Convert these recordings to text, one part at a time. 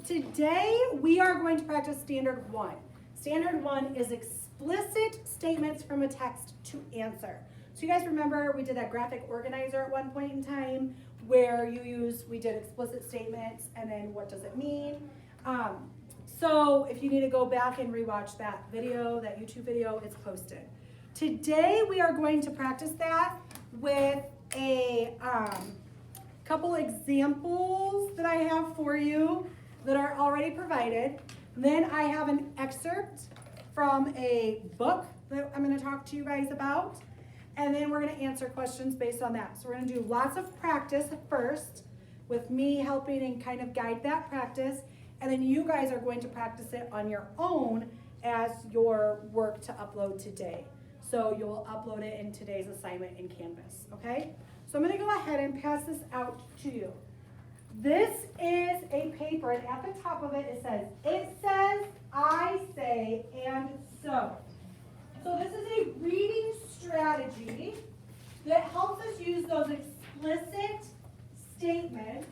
today we are going to practice standard one. Standard one is explicit statements from a text to answer. So you guys remember we did that graphic organizer at one point in time where we did explicit statements and then what does it mean? So if you need to go back and rewatch that video, that YouTube video, it's posted. Today we are going to practice that with a couple examples that I have for you that are already provided. Then I have an excerpt from a book that I'm going to talk to you guys about. And then we're going to answer questions based on that. So we're going to do lots of practice first with me helping and kind of guide that practice. And then you guys are going to practice it on your own as your work to upload today. So you'll upload it in today's assignment in Canvas, okay? So I'm going to go ahead and pass this out to you. This is a paper, and at the top of it, it says, I say, and so. So this is a reading strategy that helps us use those explicit statements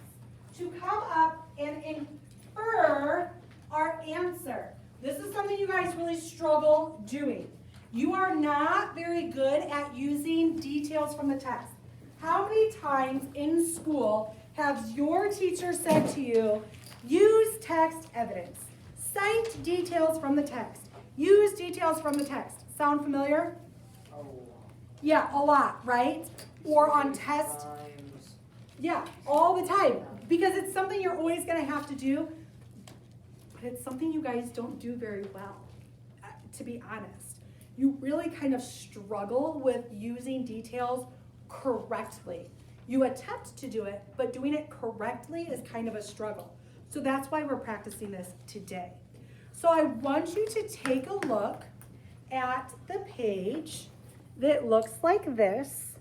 to come up and infer our answer. This is something you guys really struggle doing. You are not very good at using details from the text. How many times in school has your teacher said to you, use text evidence, cite details from the text, use details from the text? Sound familiar? Yeah, a lot, right? Or on test. Yeah, all the time. Because it's something you're always going to have to do, but it's something you guys don't do very well, to be honest. You really kind of struggle with using details correctly. You attempt to do it, but doing it correctly is kind of a struggle. So that's why we're practicing this today. So I want you to take a look at the page that looks like this,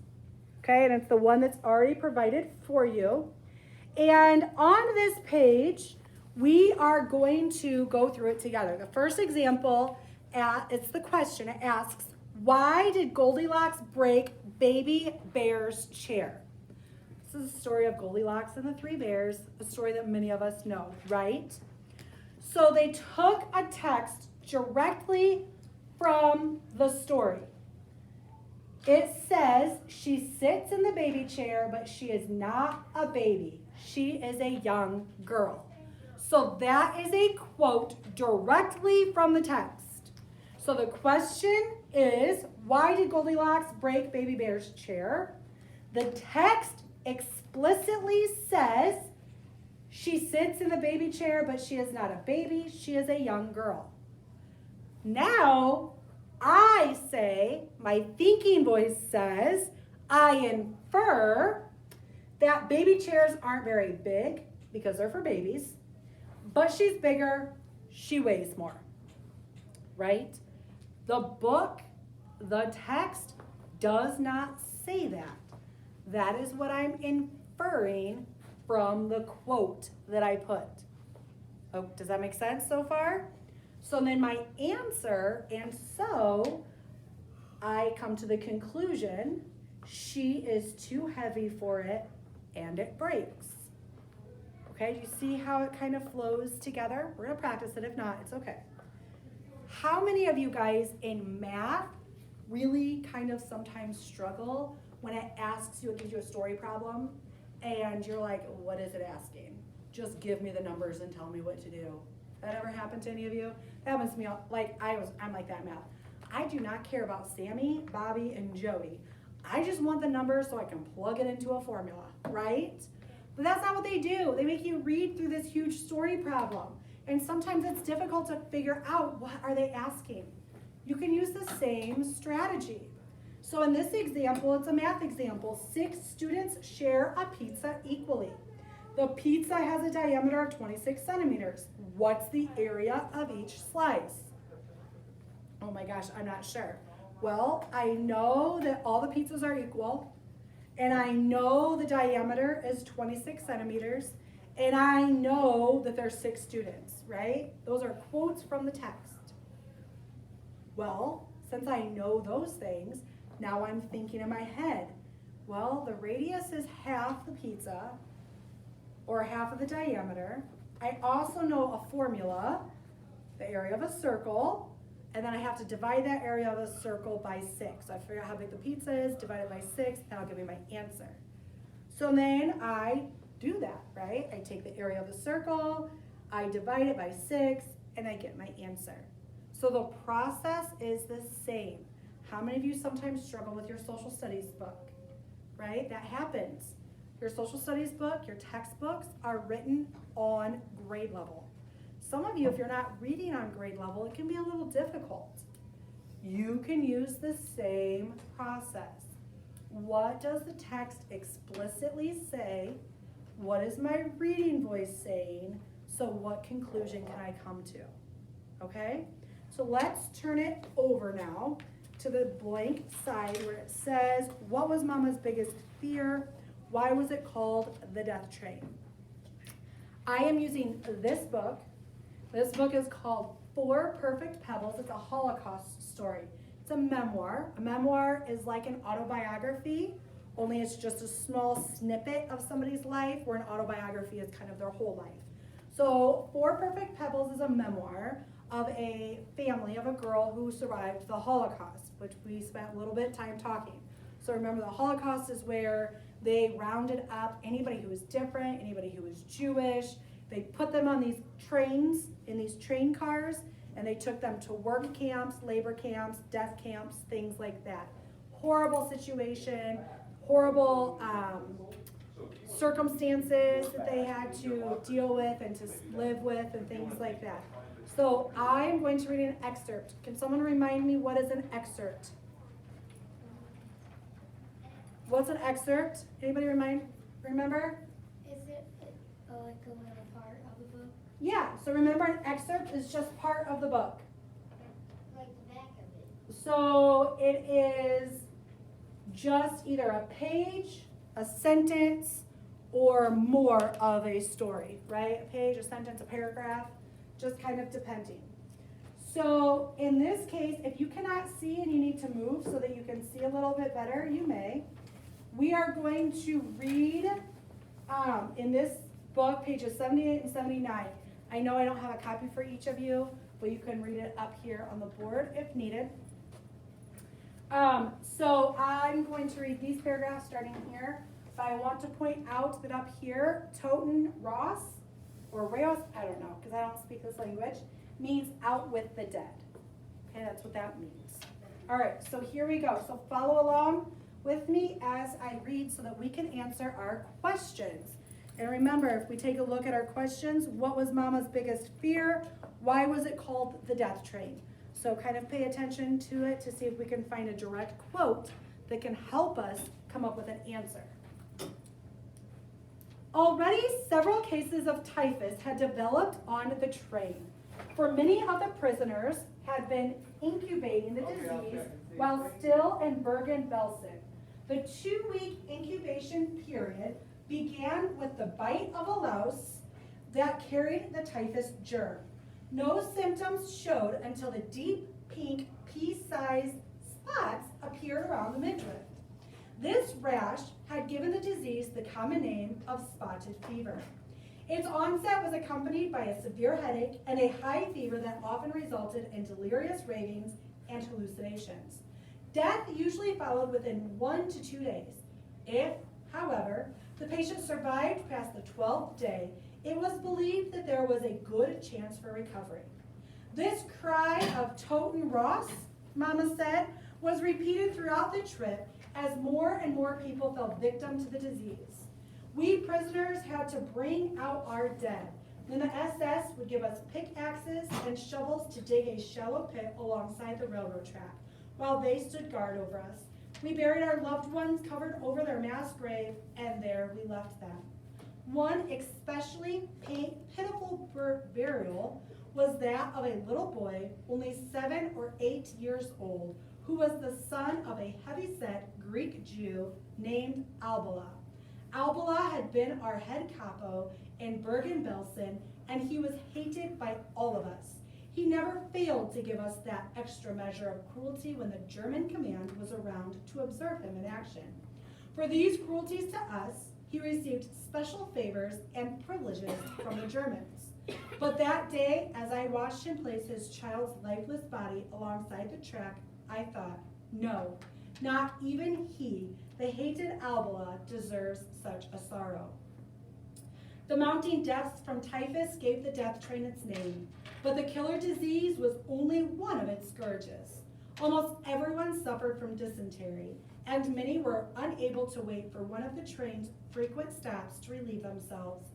okay, and it's the one that's already provided for you. And on this page, we are going to go through it together. The first example, it's the question. It asks, why did Goldilocks break Baby Bear's chair? This is the story of Goldilocks and the Three Bears, a story that many of us know, right? So they took a text directly from the story. It says, she sits in the baby chair, but she is not a baby. She is a young girl. So that is a quote directly from the text. So the question is, why did Goldilocks break Baby Bear's chair? The text explicitly says, she sits in the baby chair, but she is not a baby. She is a young girl. Now, I say, my thinking voice says, I infer that baby chairs aren't very big because they're for babies, but she's bigger, she weighs more, right? The book, the text does not say that. That is what I'm inferring from the quote that I put. Oh, does that make sense so far? So then my answer, and so I come to the conclusion, she is too heavy for it and it breaks. Okay, do you see how it kind of flows together? We're gonna practice it, if not, it's okay. How many of you guys in math really kind of sometimes struggle when it asks you, it gives you a story problem, and you're like, what is it asking? Just give me the numbers and tell me what to do. That ever happened to any of you? That happens to me, I'm like that in math. I do not care about Sammy, Bobby, and Jody. I just want the numbers so I can plug it into a formula, right? But that's not what they do. They make you read through this huge story problem. And sometimes it's difficult to figure out what are they asking. You can use the same strategy. So in this example, it's a math example. 6 students share a pizza equally. The pizza has a diameter of 26 centimeters. What's the area of each slice? Oh my gosh, I'm not sure. Well, I know that all the pizzas are equal, and I know the diameter is 26 centimeters, and I know that there's 6 students, right? Those are quotes from the text. Well, since I know those things, now I'm thinking in my head, well, the radius is half the pizza, or half of the diameter, I also know a formula, the area of a circle, and then I have to divide that area of a circle by 6. So I figure out how big the pizza is, divide it by 6, that'll give me my answer. So then I do that, right? I take the area of the circle, I divide it by 6, and I get my answer. So the process is the same. How many of you sometimes struggle with your social studies book, right? That happens. Your social studies book, your textbooks are written on grade level. Some of you, if you're not reading on grade level, it can be a little difficult. You can use the same process. What does the text explicitly say? What is my reading voice saying? So what conclusion can I come to? Okay? So let's turn it over now to the blank side where it says, what was Mama's biggest fear? Why was it called The Death Train? I am using this book. This book is called Four Perfect Pebbles. It's a Holocaust story. It's a memoir. A memoir is like an autobiography, only it's just a small snippet of somebody's life, where an autobiography is kind of their whole life. So Four Perfect Pebbles is a memoir of a family of a girl who survived the Holocaust, which we spent a little bit of time talking. So remember, the Holocaust is where they rounded up anybody who was different, anybody who was Jewish. They put them on these trains, in these train cars, and they took them to work camps, labor camps, death camps, things like that. Horrible situation, horrible circumstances that they had to deal with and to live with and things like that. So I'm going to read an excerpt. Can someone remind me what is an excerpt? What's an excerpt? Anybody remember? Is it like a little part of the book? Yeah, so remember, an excerpt is just part of the book. Like the back of it. So it is just either a page, a sentence, or more of a story, right? A page, a sentence, a paragraph, just kind of depending. So in this case, if you cannot see and you need to move so that you can see a little bit better, you may. We are going to read in this book, pages 78 and 79. I know I don't have a copy for each of you, but you can read it up here on the board if needed. So I'm going to read these paragraphs starting here, but I want to point out that up here, Toten Ross, or Reos, I don't know, because I don't speak this language, means out with the dead. Okay, that's what that means. All right, so here we go. So follow along with me as I read so that we can answer our questions. And remember, if we take a look at our questions, what was Mama's biggest fear? Why was it called the death train? So kind of pay attention to it to see if we can find a direct quote that can help us come up with an answer. Already several cases of typhus had developed on the train, for many of the prisoners had been incubating the disease while still in Bergen-Belsen. The 2-week incubation period began with the bite of a louse that carried the typhus germ. No symptoms showed until the deep pink pea-sized spots appeared around the midriff. This rash had given the disease the common name of spotted fever. Its onset was accompanied by a severe headache and a high fever that often resulted in delirious ravings and hallucinations. Death usually followed within 1 to 2 days. If, however, the patient survived past the 12th day, it was believed that there was a good chance for recovery. This cry of Toten Ross, Mama said, was repeated throughout the trip as more and more people fell victim to the disease. We prisoners had to bring out our dead. Then the SS would give us pickaxes and shovels to dig a shallow pit alongside the railroad track, while they stood guard over us. We buried our loved ones covered over their mass grave, and there we left them. One especially pitiful burial was that of a little boy, only 7 or 8 years old, who was the son of a heavyset Greek Jew named Albala. Albala had been our head capo in Bergen-Belsen, and he was hated by all of us. He never failed to give us that extra measure of cruelty when the German command was around to observe him in action. For these cruelties to us, he received special favors and privileges from the Germans. But that day, as I watched him place his child's lifeless body alongside the track, I thought, no, not even he, the hated Alba, deserves such a sorrow. The mounting deaths from typhus gave the death train its name, but the killer disease was only one of its scourges. Almost everyone suffered from dysentery, and many were unable to wait for one of the train's frequent stops to relieve themselves.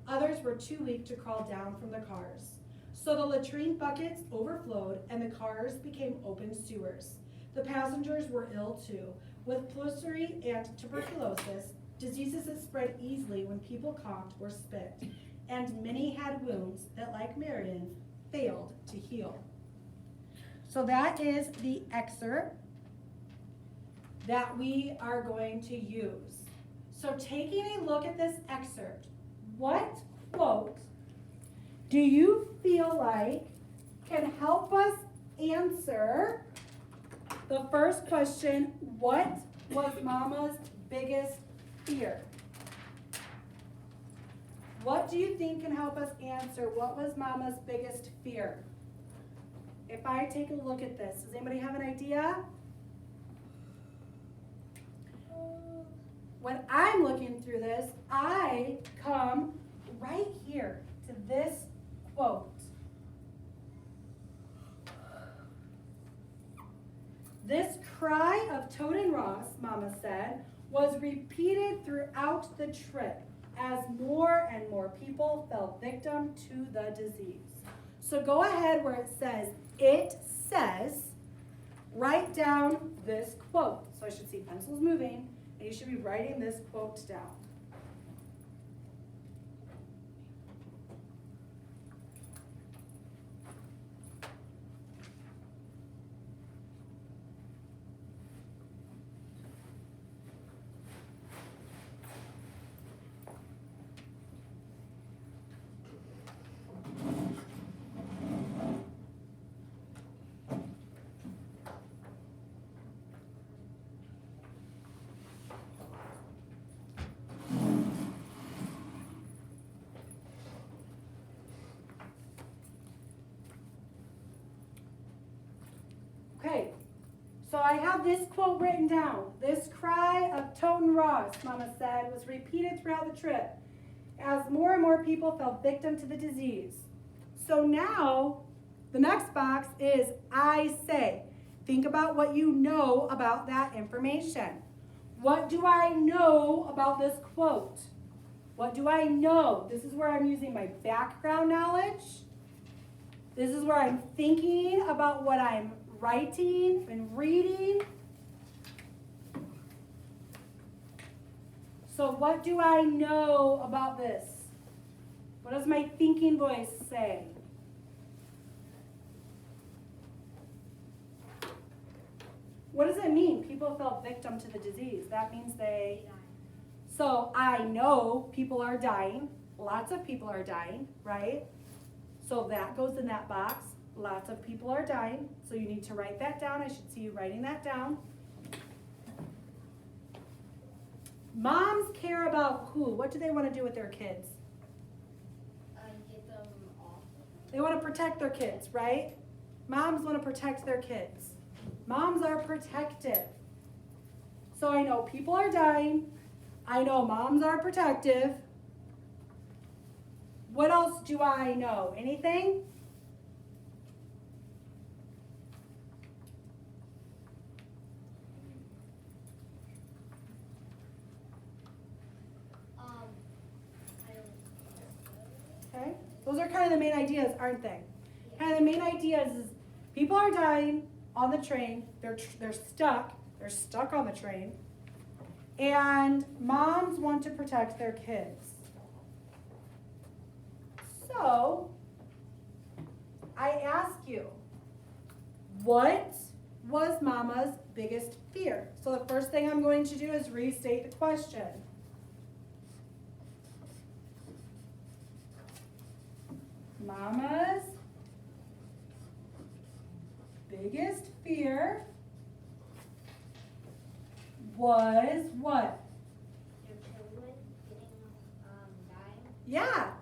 Others were too weak to crawl down from the cars. So the latrine buckets overflowed and the cars became open sewers. The passengers were ill too, with pleurisy and tuberculosis, diseases that spread easily when people coughed or spit, and many had wounds that, like Marion, failed to heal. So that is the excerpt that we are going to use. So taking a look at this excerpt, what quote do you feel like can help us answer the first question, what was Mama's biggest fear? What do you think can help us answer what was Mama's biggest fear? If I take a look at this, does anybody have an idea? When I'm looking through this, I come right here to this quote. This cry of Totenross, Mama said, was repeated throughout the trip as more and more people fell victim to the disease. So go ahead where it says, write down this quote. So I should see pencils moving, and you should be writing this quote down. Okay, so I have this quote written down. This cry of Totenross, Mama said, was repeated throughout the trip as more and more people fell victim to the disease. So now, the next box is I say. Think about what you know about that information. What do I know about this quote? What do I know? This is where I'm using my background knowledge. This is where I'm thinking about what I'm writing and reading. So what do I know about this? What does my thinking voice say? What does it mean? People fell victim to the disease. That means they... So I know people are dying. Lots of people are dying, right? So that goes in that box. Lots of people are dying. So you need to write that down. I should see you writing that down. Moms care about who? What do they want to do with their kids? Get them off. They want to protect their kids, right? Moms want to protect their kids. Moms are protective. So I know people are dying. I know moms are protective. What else do I know? Anything? Okay, those are kind of the main ideas, aren't they? Kind of the main ideas is people are dying on the train. They're stuck. They're stuck on the train. And moms want to protect their kids. So, I ask you, what was Mama's biggest fear? So the first thing I'm going to do is restate the question. Mama's biggest fear was what? Your children Yeah.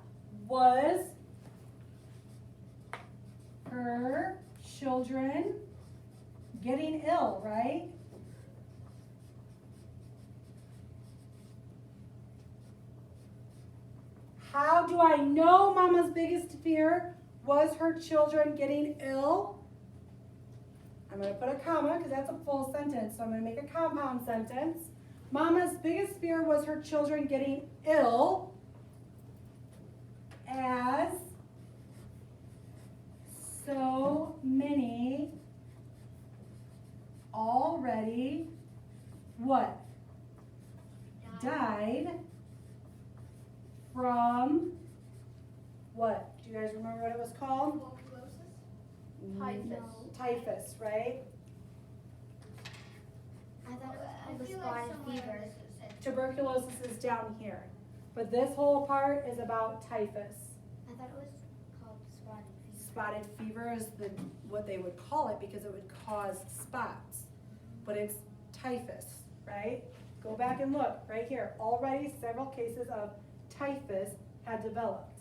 Was her children getting ill, right? How do I know Mama's biggest fear was her children getting ill? I'm going to put a comma because that's a full sentence, so I'm going to make a compound sentence. Mama's biggest fear was her children getting ill as so many already what? Died from what? Do you guys remember what it was called? Tuberculosis? Typhus, right? I thought it was spotted fever. Tuberculosis is down here. But this whole part is about typhus. I thought it was called spotted fever. Spotted fever is what they would call it because it would cause spots. But it's typhus, right? Go back and look right here. Already several cases of typhus had developed.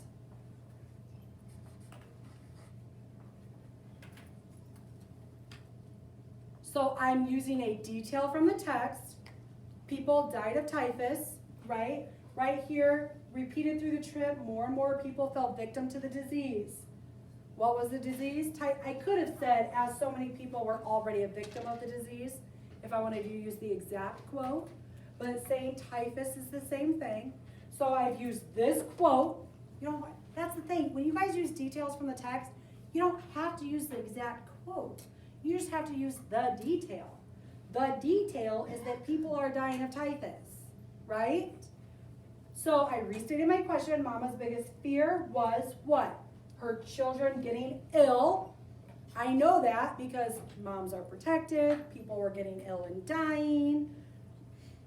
So I'm using a detail from the text. People died of typhus, right? Right here, repeated through the trip, more and more people fell victim to the disease. What was the disease? I could have said, as so many people were already a victim of the disease, if I wanted to use the exact quote. But it's saying typhus is the same thing. So I've used this quote. You know, that's the thing. When you guys use details from the text, you don't have to use the exact quote. You just have to use the detail. The detail is that people are dying of typhus, right? So I restated my question. Mama's biggest fear was what? Her children getting ill. I know that because moms are protective. People were getting ill and dying,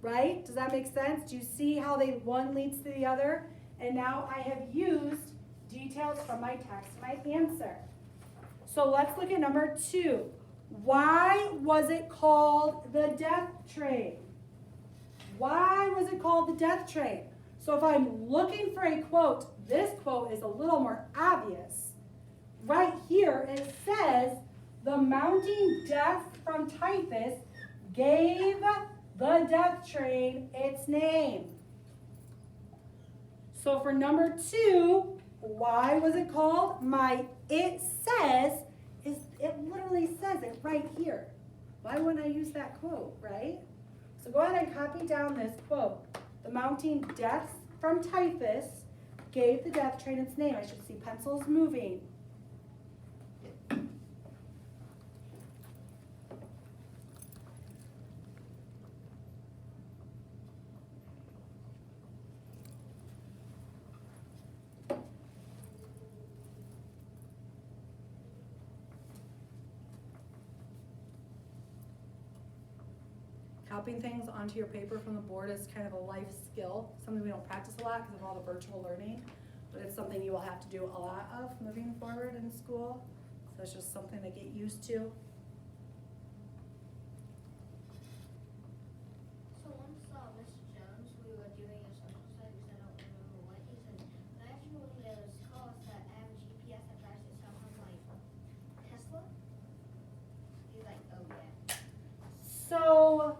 right? Does that make sense? Do you see how one leads to the other? And now I have used details from my text, my answer. So let's look at number 2. Why was it called the death train? Why was it called the death train? So if I'm looking for a quote, this quote is a little more obvious. Right here it says, the mounting death from typhus gave the death train its name. So for number 2, why was it called? It literally says it right here. Why wouldn't I use that quote, right? So go ahead and copy down this quote. The mounting deaths from typhus gave the death train its name. I should see pencils moving. Copying things onto your paper from the board is kind of a life skill, something we don't practice a lot because of all the virtual learning, but it's something you will have to do a lot of moving forward in school. So it's just something to get used to. So once Mr. Jones, we were doing a social studies, I don't remember what he said, but I actually believe there was cars that have GPS that drives itself. I'm like, Tesla? He's like, oh yeah. So,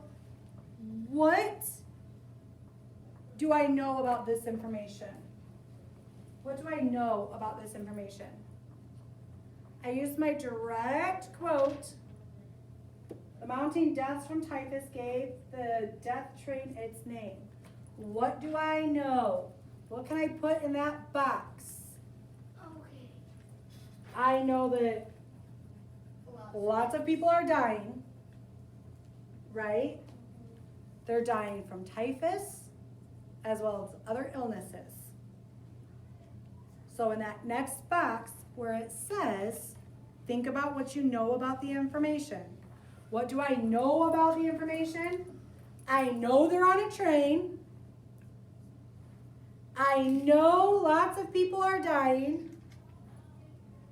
what do I know about this information? What do I know about this information? I used my direct quote. The mounting deaths from typhus gave the death train its name. What do I know? What can I put in that box? Okay. I know that lots of people are dying, right? They're dying from typhus as well as other illnesses. So in that next box where it says, think about what you know about the information. What do I know about the information? I know they're on a train. I know lots of people are dying.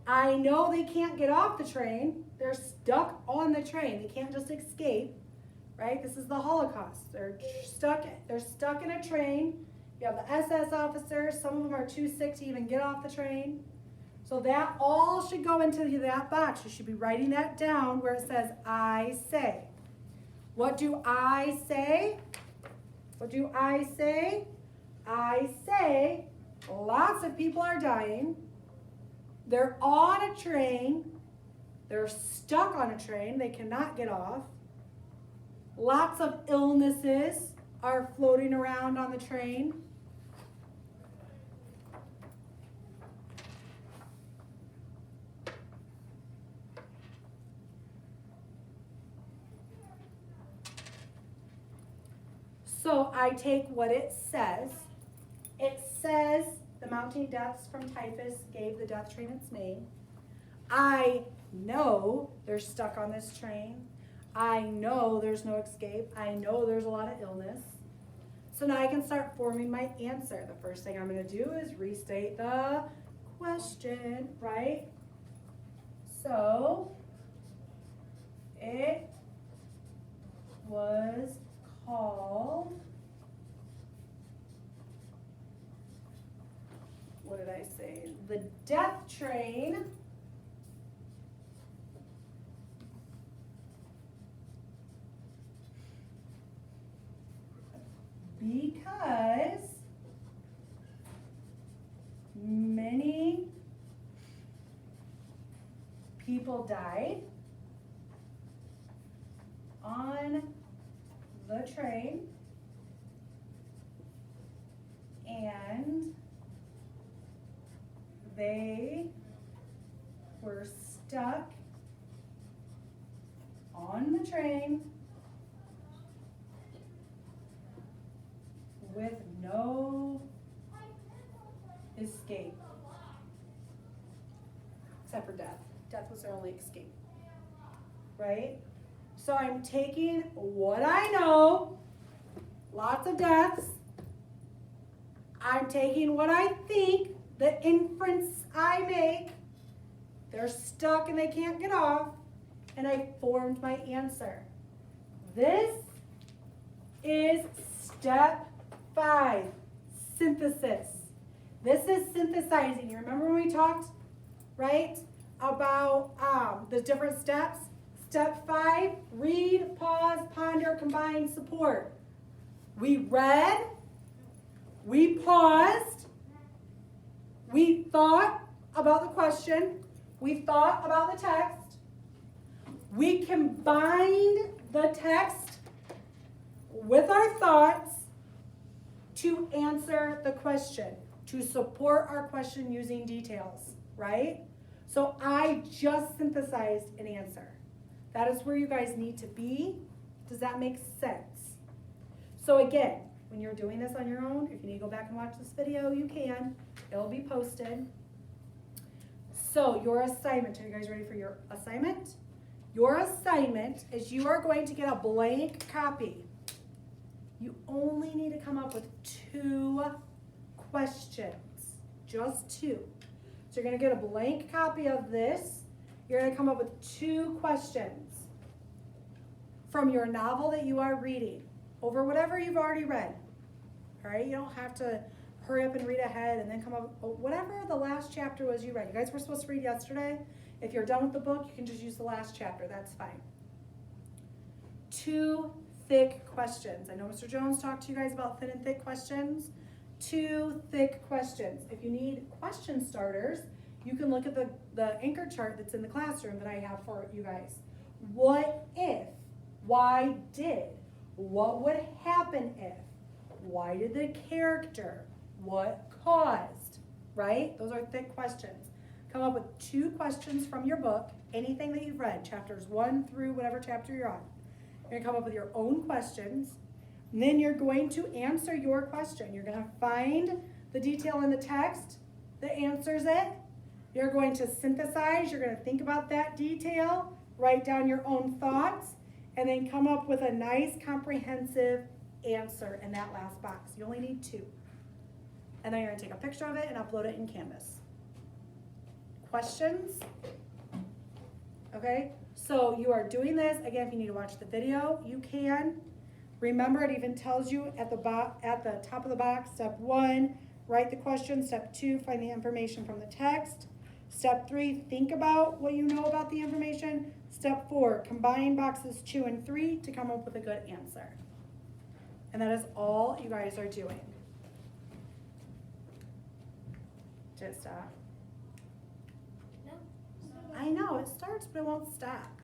I know they can't get off the train. They're stuck on the train. They can't just escape, right? This is the Holocaust. They're stuck in a train You have the SS officers, some of them are too sick to even get off the train. So that all should go into that box. You should be writing that down where it says, I say. What do I say? What do I say? I say lots of people are dying. They're on a train. They're stuck on a train. They cannot get off. Lots of illnesses are floating around on the train. So I take what it says. It says the mounting deaths from typhus gave the death train its name. I know they're stuck on this train. I know there's no escape. I know there's a lot of illness. So now I can start forming my answer. The first thing I'm going to do is restate the question, right? So it was called, what did I say? The death train. Because many people died on the train, and they were stuck on the train with no escape. Except for death. Death was their only escape. Right? So I'm taking what I know, lots of deaths. I'm taking what I think, the inference I make. They're stuck and they can't get off. And I formed my answer. This is step 5, synthesis. This is synthesizing. You remember when we talked, right, about the different steps? Step 5, read, pause, ponder, combine, support. We read, we paused, we thought about the question, we thought about the text, we combined the text with our thoughts to answer the question, to support our question using details, right? So I just synthesized an answer. That is where you guys need to be. Does that make sense? So again, when you're doing this on your own, if you need to go back and watch this video, you can. It'll be posted. So your assignment, are you guys ready for your assignment? Your assignment is you are going to get a blank copy. You only need to come up with 2 questions, just 2. So you're going to get a blank copy of this. You're going to come up with 2 questions from your novel that you are reading over whatever you've already read. All right, you don't have to hurry up and read ahead and then come up with whatever the last chapter was you read. You guys were supposed to read yesterday. If you're done with the book, you can just use the last chapter. That's fine. 2 thick questions. I know Mr. Jones talked to you guys about thin and thick questions. 2 thick questions. If you need question starters, you can look at the anchor chart that's in the classroom that I have for you guys. What if? Why did? What would happen if? Why did the character? What caused? Right? Those are thick questions. Come up with 2 questions from your book, anything that you've read, chapters 1 through whatever chapter you're on. You're going to come up with your own questions. And then you're going to answer your question. You're going to find the detail in the text that answers it. You're going to synthesize. You're going to think about that detail, write down your own thoughts, and then come up with a nice comprehensive answer in that last box. You only need 2. And then you're going to take a picture of it and upload it in Canvas. Questions? Okay, so you are doing this. Again, if you need to watch the video, you can. Remember, it even tells you at the top of the box, step 1, write the question. Step 2, find the information from the text. Step 3, think about what you know about the information. Step 4, combine boxes 2 and 3 to come up with a good answer. And that is all you guys are doing. Did it stop? No. I know, it starts, but it won't stop.